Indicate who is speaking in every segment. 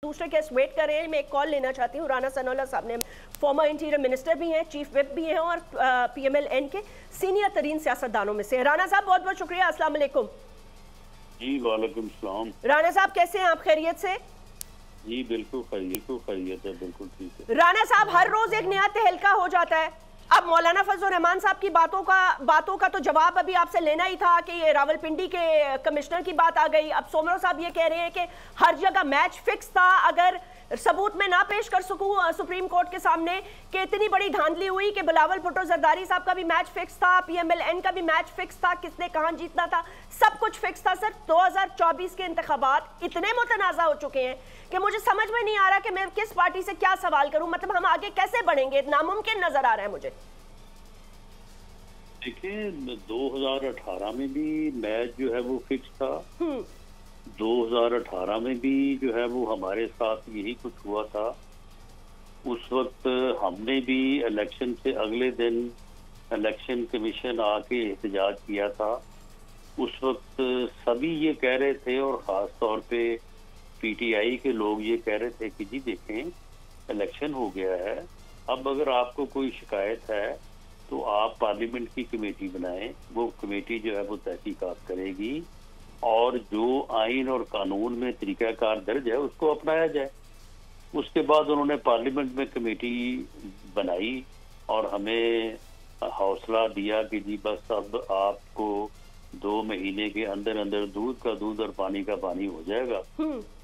Speaker 1: दूसरे guest wait कर रहे हैं। मैं एक कॉल लेना चाहती हूँ। राना सनाउल्लाह साहब ने फॉर्मर इंटीरियर मिनिस्टर भी हैं, चीफ विप भी हैं और PMLN के सीनियर तरीन सियासतदानों में से। राना साहब बहुत बहुत शुक्रिया। अस्सलाम वालेकुम।
Speaker 2: जी वालेकुम सलाम।
Speaker 1: राना साहब कैसे हैं आप? खैरियत से?
Speaker 2: जी बिल्कुल खैरियत है, बिल्कुल ठीक है।
Speaker 1: राना साहब हर रोज एक नया तहलका हो जाता है। अब मौलाना फजल रहमान साहब की बातों का तो जवाब अभी आपसे लेना ही था कि ये रावलपिंडी के कमिश्नर की बात आ गई। अब सोमरो साहब ये कह रहे हैं कि हर जगह मैच फिक्स था, अगर सबूत में ना पेश कर सकूं सुप्रीम कोर्ट के सामने कि इतनी बड़ी धांधली हुई कि बिलावल भुट्टो जरदारी साहब का भी मैच फिक्स था, PMLN का भी मैच फिक्स था, किसने कहां जीतना था, सब कुछ फिक्स था। सर 2024 के इंतखाबात इतने मुतनाज़ा हो चुके हैं कि मुझे समझ में नहीं आ रहा कि मैं किस पार्टी से क्या सवाल करूं। मतलब हम आगे कैसे बढ़ेंगे, नामुमकिन नजर आ रहा है मुझे।
Speaker 2: देखिए 2018 में भी मैच जो है वो फिक्स था। 2018 में भी जो है वो हमारे साथ यही कुछ हुआ था। उस वक्त हमने भी इलेक्शन से अगले दिन इलेक्शन कमीशन आके एहतजाज किया था। उस वक्त सभी ये कह रहे थे और ख़ास तौर पे PTI के लोग ये कह रहे थे कि जी देखें इलेक्शन हो गया है, अब अगर आपको कोई शिकायत है तो आप पार्लियामेंट की कमेटी बनाएं, वो कमेटी जो है वो तहकीकात करेगी और जो आइन और कानून में तरीकाकार दर्ज है उसको अपनाया जाए। उसके बाद उन्होंने पार्लियामेंट में कमेटी बनाई और हमें हौसला दिया कि जी बस अब आपको 2 महीने के अंदर अंदर दूध का दूध और पानी का पानी हो जाएगा।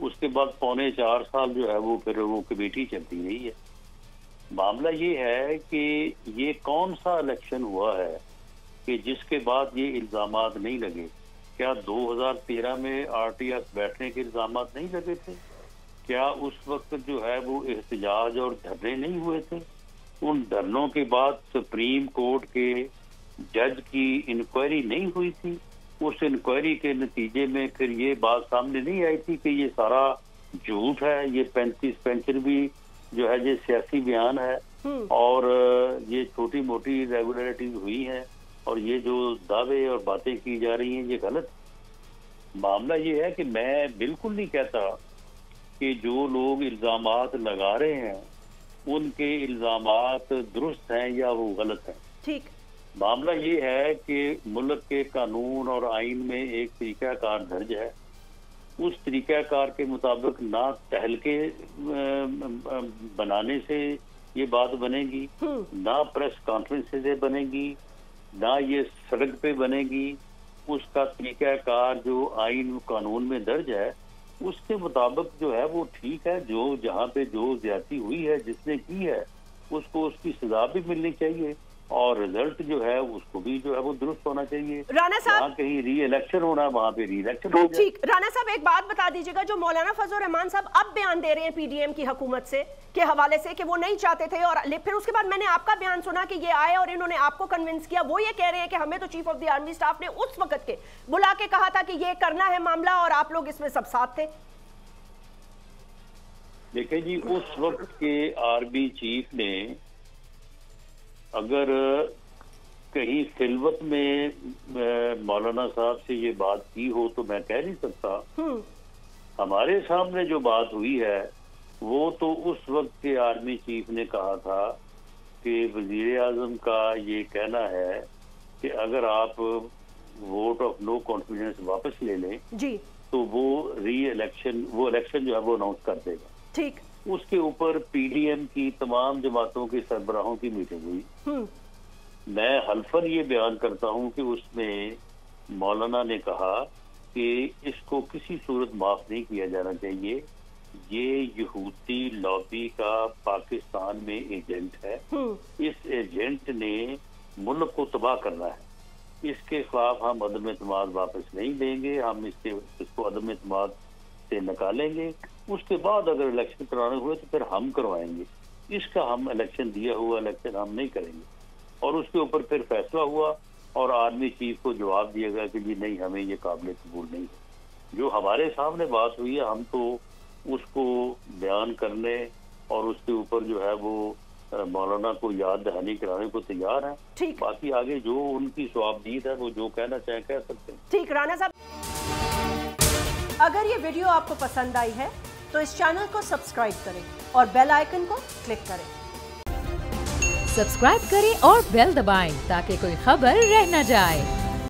Speaker 2: उसके बाद 3.25 साल जो है वो फिर वो कमेटी चलती रही है। मामला ये है कि ये कौन सा इलेक्शन हुआ है कि जिसके बाद ये इल्जामात नहीं लगे? क्या 2013 में RTS बैठने के इल्जामात नहीं लगे थे? क्या उस वक्त जो है वो एहतजाज और धरने नहीं हुए थे? उन धरनों के बाद सुप्रीम कोर्ट के जज की इंक्वायरी नहीं हुई थी? उस इंक्वायरी के नतीजे में फिर ये बात सामने नहीं आई थी कि ये सारा झूठ है, ये 35 भी जो है ये सियासी बयान है और ये छोटी मोटी इरेगुलरिटीज हुई हैं और ये जो दावे और बातें की जा रही हैं ये गलत। मामला ये है कि मैं बिल्कुल नहीं कहता कि जो लोग इल्जामात लगा रहे हैं उनके इल्जामात दुरुस्त हैं या वो गलत हैं।
Speaker 1: ठीक।
Speaker 2: मामला ये है कि मुल्क के कानून और आइन में एक तरीकाकार दर्ज है, उस तरीकाकार के मुताबिक ना तहलके बनाने से ये बात बनेगी, ना प्रेस कॉन्फ्रेंस से बनेगी, ना ये सड़क पे बनेगी। उसका तरीकाकार जो आइन कानून में दर्ज है उसके मुताबिक जो है वो ठीक है। जो जहाँ पे जो ज्यादती हुई है जिसने की है उसको उसकी सजा भी मिलनी चाहिए और रिजल्ट जो है उसको भी जो है वो दुरुस्त होना चाहिए।
Speaker 1: राना साहब
Speaker 2: कहीं री इलेक्शन होना है वहाँ पे री इलेक्शन हो।
Speaker 1: ठीक। राना साहब एक बात बता दीजिएगा, जो मौलाना फजल रहमान साहब अब बयान दे रहे हैं PDM की हुकूमत से के हवाले से कि वो नहीं चाहते थे और फिर उसके बाद मैंने आपका बयान सुना कि ये आए और इन्होंने आपको कन्विंस किया, वो ये कह रहे हैं कि हमें तो chief of the army staff ने उस वक्त के बुला के कहा था कि ये करना है मामला और आप लोग इसमें सब साथ थे।
Speaker 2: देखिए जी उस वक्त के आर्मी चीफ ने अगर कहीं खिलवत में मौलाना साहब से ये बात की हो तो मैं कह नहीं सकता। हमारे सामने जो बात हुई है वो तो उस वक्त के आर्मी चीफ ने कहा था कि वजीर आजम का ये कहना है कि अगर आप वोट ऑफ नो कॉन्फिडेंस वापस ले लें जी तो वो इलेक्शन जो है वो अनाउंस कर देगा।
Speaker 1: ठीक।
Speaker 2: उसके ऊपर PDM की तमाम जमातों के सरबराहों की मीटिंग हुई। मैं हल्फन ये बयान करता हूँ कि उसमें मौलाना ने कहा कि इसको किसी सूरत माफ नहीं किया जाना चाहिए, ये यहूदी लॉबी का पाकिस्तान में एजेंट है, इस एजेंट ने मुल्क को तबाह करना है, इसके खिलाफ हम अदम एतमाद वापस नहीं देंगे, हम इसको अदम एतमाद से निकालेंगे। उसके बाद अगर इलेक्शन कराने हुए तो फिर हम करवाएंगे, इसका हम इलेक्शन दिया हुआ इलेक्शन हम नहीं करेंगे। और उसके ऊपर फिर फैसला हुआ और आर्मी चीफ को जवाब दिया गया कि जी नहीं हमें ये काबिल कबूल नहीं है। जो हमारे सामने बात हुई है हम तो उसको बयान करने और उसके ऊपर जो है वो मौलाना को याद दहानी कराने को तैयार है। बाकी आगे जो उनकी सवाबदीद है वो जो कहना चाहे कह सकते हैं।
Speaker 1: ठीक। राना साहब अगर ये वीडियो आपको पसंद आई है तो इस चैनल को सब्सक्राइब करें और बेल आइकन को क्लिक करें।
Speaker 3: सब्सक्राइब करें और बेल दबाएं ताकि कोई खबर रह न जाए।